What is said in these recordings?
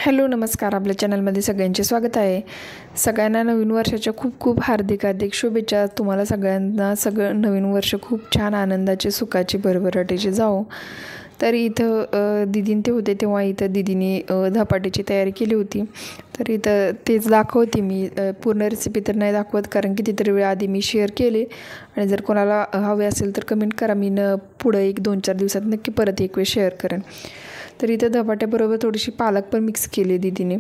Hello नमस्कार. आपल्या चॅनलमध्ये सगळ्यांचे स्वागत आहे. सगळ्यांना नवीन वर्षाच्या खूप खूप हार्दिक शुभेच्छा. तुम्हाला सगळ्यांना नवीन वर्ष खूप छान आनंदाचे सुखाचे भरभराटीचे जाओ. तर इथं दीदीन ते होते तेव्हा इथं दीदीने धपाट्याची तयारी केली होती. तर इथं तेच दाखवते मी. पूर्ण रेसिपी तर नाही दाखवत, कारण कितीतरी वेळ आधी मी शेअर केले. आणि जर कोणाला हवे असेल तर कमेंट करा. मी पुढं 1-2-4 दिवसात नक्की परत एक वेळ शेअर करेन. तर इथं धपाट्याबरोबर थोडीशी पालक पण मिक्स केली दीदीने,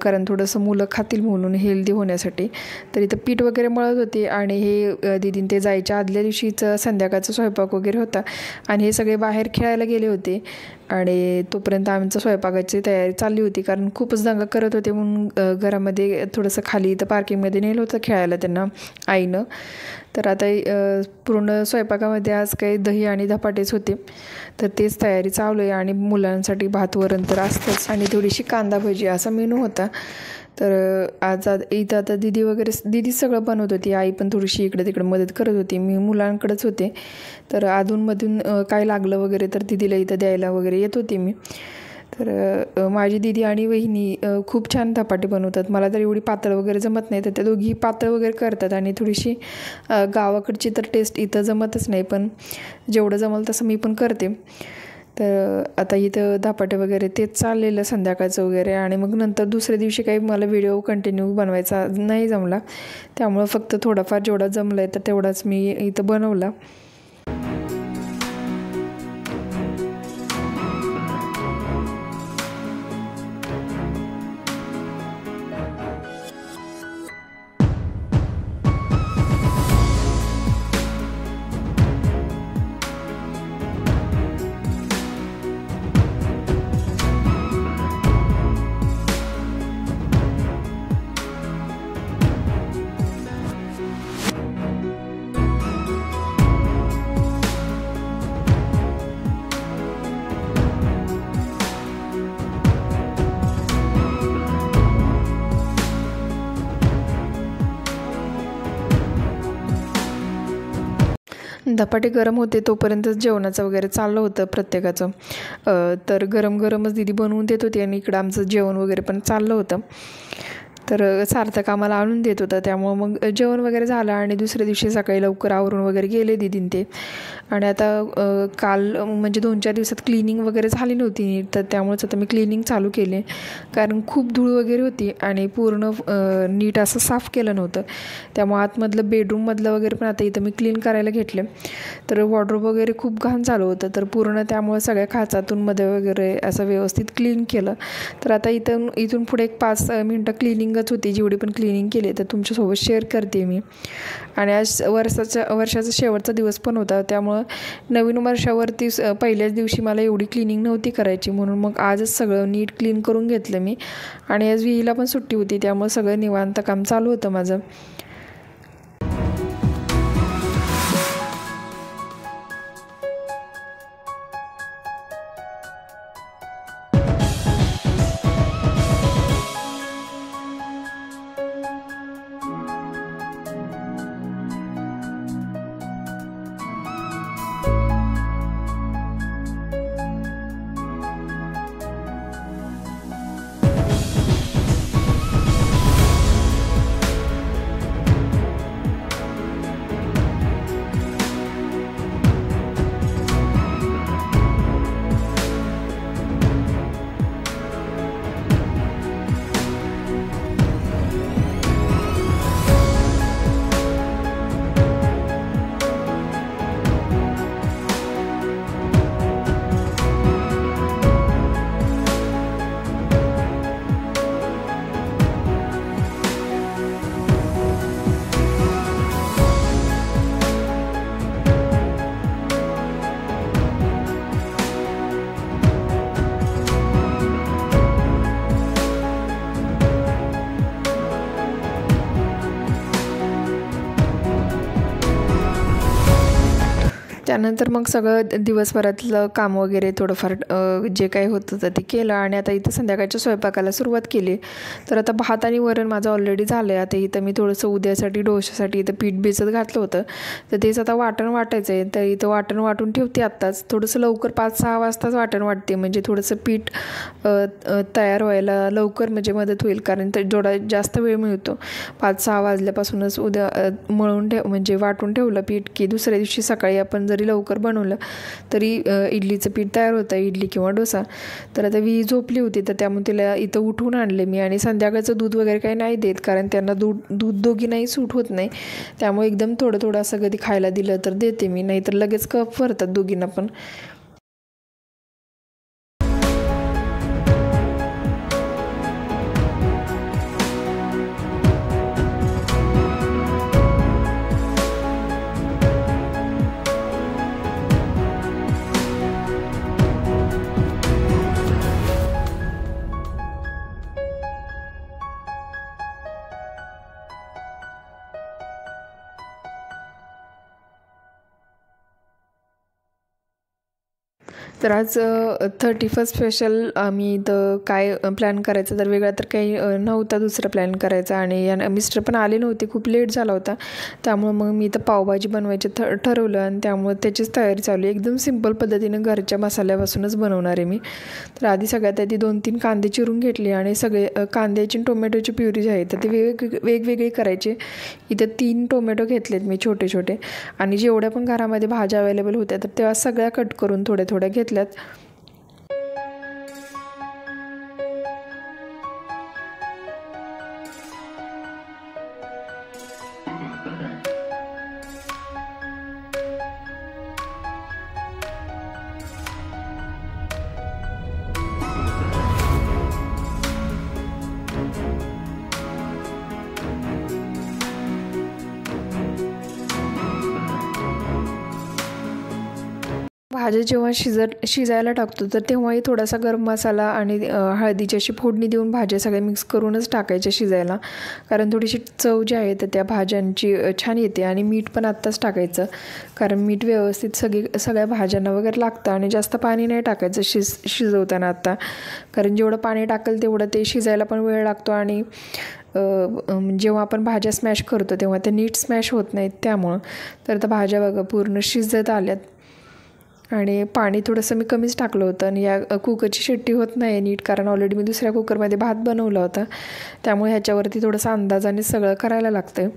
कारण थोडंसं मुलं खातील म्हणून हेल्दी होण्यासाठी. तर इथं पीठ वगैरे मळत होते आणि हे दीदीने ते जायच्या आदल्या दिवशीचं संध्याकाळचा स्वयंपाक वगैरे होता आणि हे सगळे बाहेर खेळायला गेले होते. आणि तोपर्यंत आमचं स्वयंपाकाची तयारी चालली होती, कारण खूपच दंगा करत होते म्हणून घरामध्ये थोडंसं खाली इथं पार्किंगमध्ये नेलं होतं खेळायला त्यांना आईनं. तर आता पूर्ण स्वयंपाकामध्ये आज काही दही आणि धपाटेच होते. तर तेच तयारी चालू आहे आणि मुलांसाठी भात वरण तर असतंच आणि थोडीशी कांदा भजी असा मेनू होता. तर इथं आता दीदी सगळं बनवत होती. आई पण थोडीशी इकडे तिकडे मदत करत होती. मी मुलांकडेच होते. तर अधूनमधून काय लागलं वगैरे तर दीदीला इथं द्यायला वगैरे येत होती मी. तर माझी दीदी आणि वहिनी खूप छान धपाटे बनवतात. मला तर एवढी पातळ वगैरे जमत नाही, तर त्या दोघी पातळ वगैरे करतात आणि थोडीशी गावाकडची तर टेस्ट इथं जमतच नाही, पण जेवढं जमलं तसं मी पण करते. तर आता इथं धपाटे वगैरे तेच चाललेलं संध्याकाळचं वगैरे. आणि मग नंतर दुसऱ्या दिवशी काही मला व्हिडिओ कंटिन्यू बनवायचा नाही जमला, त्यामुळं फक्त थोडाफार जेवढा जमलं आहे तर तेवढाच मी इथं बनवला. धपाटे गरम होते तोपर्यंत जेवणाचं वगैरे चाललं होतं प्रत्येकाचं. तर गरम गरमच दीदी बनवून देत होती आणि इकडं आमचं जेवण वगैरे पण चाललं होतं. तर सार्थक आम्हाला आणून देत होता, त्यामुळं मग जेवण वगैरे झालं आणि दुसऱ्या दिवशी सकाळी लवकर आवरून वगैरे गेले दीदीन ते. आणि आता काल म्हणजे 2-4 दिवसात क्लिनिंग वगैरे झाली नव्हती नीट, तर त्यामुळेच आता मी क्लिनिंग चालू केले, कारण खूप धूळ वगैरे होती आणि पूर्ण नीट असं साफ केलं नव्हतं. त्यामुळे आतमधलं बेडरूममधलं वगैरे पण आता इथं मी क्लीन करायला घेतले. तर वॉर्डरोब वगैरे खूप घाण झालं होतं, तर पूर्ण त्यामुळे सगळ्या खाचातूनमध्ये वगैरे असं व्यवस्थित क्लीन केलं. तर आता इथून पुढे एक 5 मिनटं क्लिनिंगच होती. जेवढी पण क्लिनिंग केली तर तुमच्यासोबत शेअर करते मी. आणि आज वर्षाचा शेवटचा दिवस पण होता, त्यामुळं नवीन वर्षावरती पहिल्याच दिवशी मला एवढी क्लिनिंग नव्हती करायची, म्हणून मग आजच सगळं नीट क्लीन करून घेतलं मी. आणि आज विहीला पण सुट्टी होती, त्यामुळे सगळं निवांत काम चालू होतं माझं. त्यानंतर मग सगळं दिवसभरातलं काम वगैरे थोडंफार जे काही होतं तर ते केलं आणि आता इथं संध्याकाळच्या स्वयंपाकाला सुरुवात केली. तर आता भात आणि वरण माझं ऑलरेडी झालं आहे. आता इथं मी थोडंसं उद्यासाठी डोश्यासाठी इथं पीठ भिजत घातलं होतं, तर तेच आता वाटण वाटायचं आहे. तर इथं वाटण वाटून ठेवते आत्ताच. थोडंसं लवकर 5-6 वाजताच वाटण वाटते, म्हणजे थोडंसं पीठ तयार व्हायला लवकर म्हणजे मदत होईल, कारण तर थोडा जास्त वेळ मिळतो. 5-6 वाजल्यापासूनच उद्या मळून म्हणजे वाटून ठेवलं पीठ की दुसऱ्या दिवशी सकाळी आपण जरी लवकर बनवलं तरी इडलीचं पीठ तयार होतं, इडली किंवा डोसा. तर आता वी झोपली होती, तर त्यामुळे तिला इथं उठवून आणले मी. आणि संध्याकाळचं दूध वगैरे काही नाही देत, कारण त्यांना दूध दोघींनाही सूट होत नाही. त्यामुळे एकदम थोडं थोडं असं कधी खायला दिलं तर देते मी, नाहीतर लगेच कफ भरतात दोघींना पण. तर आज 31 स्पेशल आम्ही इथं काय प्लॅन करायचं, तर वेगळा तर काही नव्हता दुसरा प्लॅन करायचा. आणि या मिस्टर पण आले नव्हते, खूप लेट झाला होता. त्यामुळं मग मी इथं पावभाजी बनवायची ठरवलं आणि त्यामुळे त्याचीच तयारी चालू आहे. एकदम सिंपल पद्धतीनं घरच्या मसाल्यापासूनच बनवणार आहे मी. तर आधी सगळ्यात आधी 2-3 कांदे चिरून घेतले आणि सगळे कांद्याची आणि टोमॅटोची प्युरी जी आहे तर ते वेगवेगळी करायचे. इथं 3 टोमॅटो घेतलेत मी छोटे छोटे, आणि जेवढ्या पण घरामध्ये भाज्या अवेलेबल होत्या तर तेव्हा सगळ्या कट करून थोड्या थोड्या घेतल्यात. भाज्या जेव्हा शिजायला टाकतो तर तेव्हाही थोडासा गरम मसाला आणि हळदीची अशी फोडणी देऊन भाज्या सगळ्या मिक्स करूनच टाकायच्या शिजायला, कारण थोडीशी चव जी आहे तर त्या भाज्यांची छान येते. आणि मीठ पण आत्ताच टाकायचं, कारण मीठ व्यवस्थित सगळ्या भाज्यांना वगैरे लागतं. आणि जास्त पाणी नाही टाकायचं शिजवताना आत्ता, कारण जेवढं पाणी टाकेल तेवढं ते शिजायला पण वेळ लागतो. आणि जेव्हा आपण भाज्या स्मॅश करतो तेव्हा त्या नीट स्मॅश होत नाहीत. त्यामुळं तर त्या भाज्या बघा पूर्ण शिजत आल्यात. आणि पाणी थोडंसं मी कमीच टाकलं होतं. आणि या कुकरची शिट्टी होत नाही नीट, कारण ऑलरेडी मी दुसऱ्या कुकरमध्ये भात बनवला होता. त्यामुळे ह्याच्यावरती थोडंसं अंदाजाने सगळं करायला लागतं.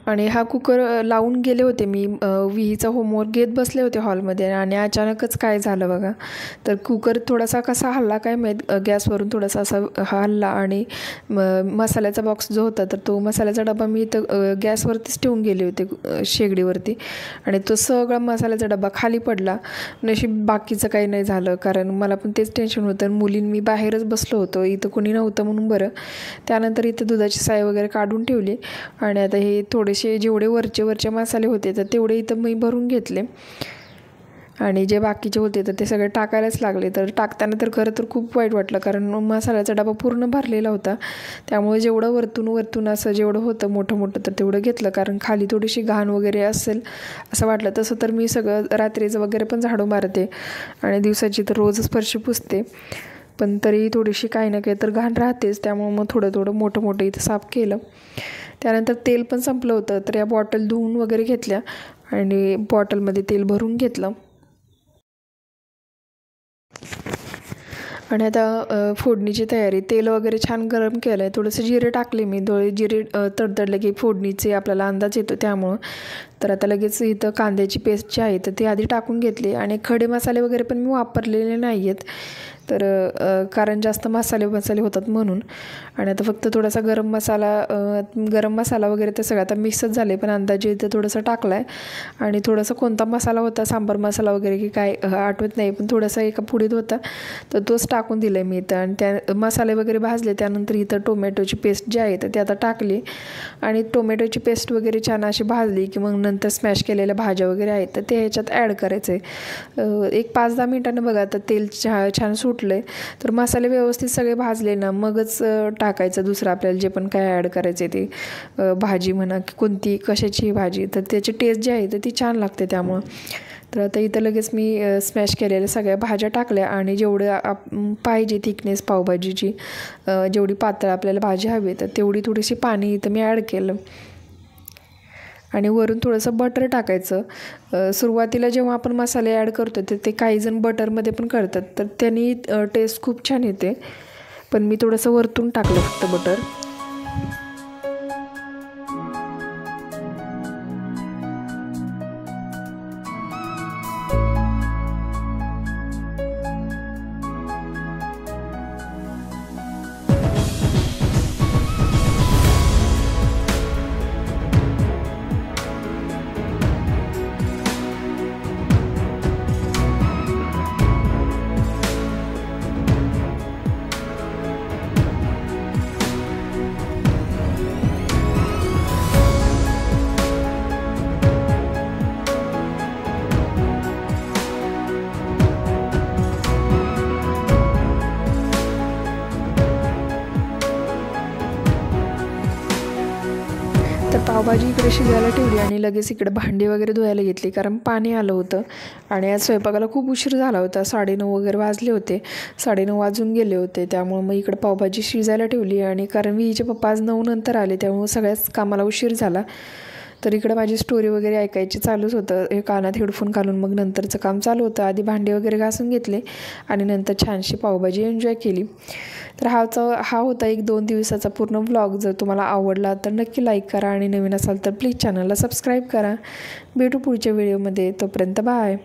आणि हा कुकर लावून गेले होते मी, विहीचा होमवर्क घेत बसले होते हॉलमध्ये, आणि अचानकच काय झालं बघा. तर कुकर थोडासा कसा हल्ला काय माहीत, गॅसवरून थोडासा असा हल्ला. आणि मसाल्याचा बॉक्स जो होता तर तो मसाल्याचा डबा मी इथं गॅसवरतीच ठेवून गेले होते शेगडीवरती, आणि तो सगळा मसाल्याचा डबा खाली पडला. नशीब बाकीचं काही नाही झालं, कारण मला पण तेच टेन्शन होतं. मुलींनी बाहेरच बसलो होतो, इथं कोणी नव्हतं म्हणून बरं. त्यानंतर इथं दुधाची साय वगैरे काढून ठेवली. आणि आता हे थोडेसे जेवढे वरचे मसाले होते तर तेवढे इथं मी भरून घेतले. आणि जे बाकीचे होते तर ते सगळे टाकायलाच लागले. तर टाकताना तर खरं तर खूप वाईट वाटलं, कारण मसाल्याचा डबा पूर्ण भरलेला होता. त्यामुळे जेवढं वरतून असं जेवढं होतं मोठं तर तेवढं घेतलं, कारण खाली थोडीशी घाण वगैरे असेल असं वाटलं. तसं तर मी सगळं रात्रीचं वगैरे पण झाडू मारते आणि दिवसाची तर रोजच फरशी पुसते, पण तरी थोडीशी काही ना काही तर घाण राहतेच. त्यामुळे मग थोडं मोठं इथं साफ केलं. त्यानंतर तेल पण संपलं होतं, तर या बॉटल धुवून वगैरे घेतल्या आणि बॉटलमध्ये तेल भरून घेतलं. आणि आता फोडणीची तयारी. तेल वगैरे छान गरम केलं आहे, थोडंसं जिरे टाकले मी. जिरे तडतडले की फोडणीचे आपल्याला अंदाज येतो त्यामुळं. तर आता लगेच इथं कांद्याची पेस्ट जी आहे तर ती आधी टाकून घेतली. आणि खडे मसाले वगैरे पण मी वापरलेले नाही आहेत, तर कारण जास्त मसाले होतात म्हणून. आणि आता फक्त थोडासा गरम मसाला वगैरे तर सगळं आता मिक्सच झाले, पण अंदाजे इथं थोडंसं टाकला आहे. आणि थोडासा कोणता मसाला होता, सांबार मसाला वगैरे की काय आठवत नाही, पण थोडासा एका पुडीत होता तर तोच टाकून दिला आहे मी इथं. आणि त्या मसाले वगैरे भाजले. त्यानंतर इथं टोमॅटोची पेस्ट जी आहे तर ती आता टाकली. आणि टोमॅटोची पेस्ट वगैरे छान अशी भाजली की मग नंतर स्मॅश केलेल्या भाज्या वगैरे आहेत तर ते ह्याच्यात ॲड करायचं आहे. एक 5-10 मिनिटांनी बघा आता तेल छान सूट फुटलं आहे. तर मसाले व्यवस्थित सगळे भाजले ना मगच टाकायचं दुसरं आपल्याला जे पण काय ॲड करायचं आहे ते, भाजी म्हणा की कोणती कशाची भाजी, तर त्याची टेस्ट जी आहे तर ती छान लागते त्यामुळं. तर आता इथं लगेच मी स्मॅश केलेल्या सगळ्या भाज्या टाकल्या आणि जेवढं पाहिजे थिकनेस पावभाजीची, जेवढी पातळ आपल्याला भाजी हवी तर तेवढी थोडीशी पाणी इथं मी ॲड केलं आणि वरून थोडंसं बटर टाकायचं. सुरुवातीला जेव्हा आपण मसाले ॲड करतो तर ते काहीजण बटरमध्ये पण करतात, तर त्यांनी टेस्ट खूप छान येते, पण मी थोडंसं वरतून टाकलं फक्त बटर. तर पावभाजी इकडे शिजायला ठेवली आणि लगेच इकडे भांडी वगैरे धुवायला घेतली, कारण पाणी आलं होतं आणि आज स्वयंपाकाला खूप उशीर झाला होता. 9:30 वगैरे वाजले होते, 9:30 वाजून गेले होते. त्यामुळे मग इकडे पावभाजी शिजायला ठेवली आणि कारण विहीचे पप्पा आज 9 नंतर आले त्यामुळे सगळ्याच कामाला उशीर झाला. तर इकडं माझी स्टोरी वगैरे ऐकायची चालूच होतं, हे कानात हेडफोन घालून मग नंतरचं काम चालू होतं. आधी भांडे वगैरे घासून घेतले आणि नंतर छानशी पावभाजी एन्जॉय केली. तर हा होता 1-2 दिवसाचा पूर्ण व्लॉग. जर तुम्हाला आवडला तर नक्की लाईक करा आणि नवीन असाल तर प्लीज चॅनलला सबस्क्राईब करा. भेटू पुढच्या व्हिडिओमध्ये, तोपर्यंत बाय.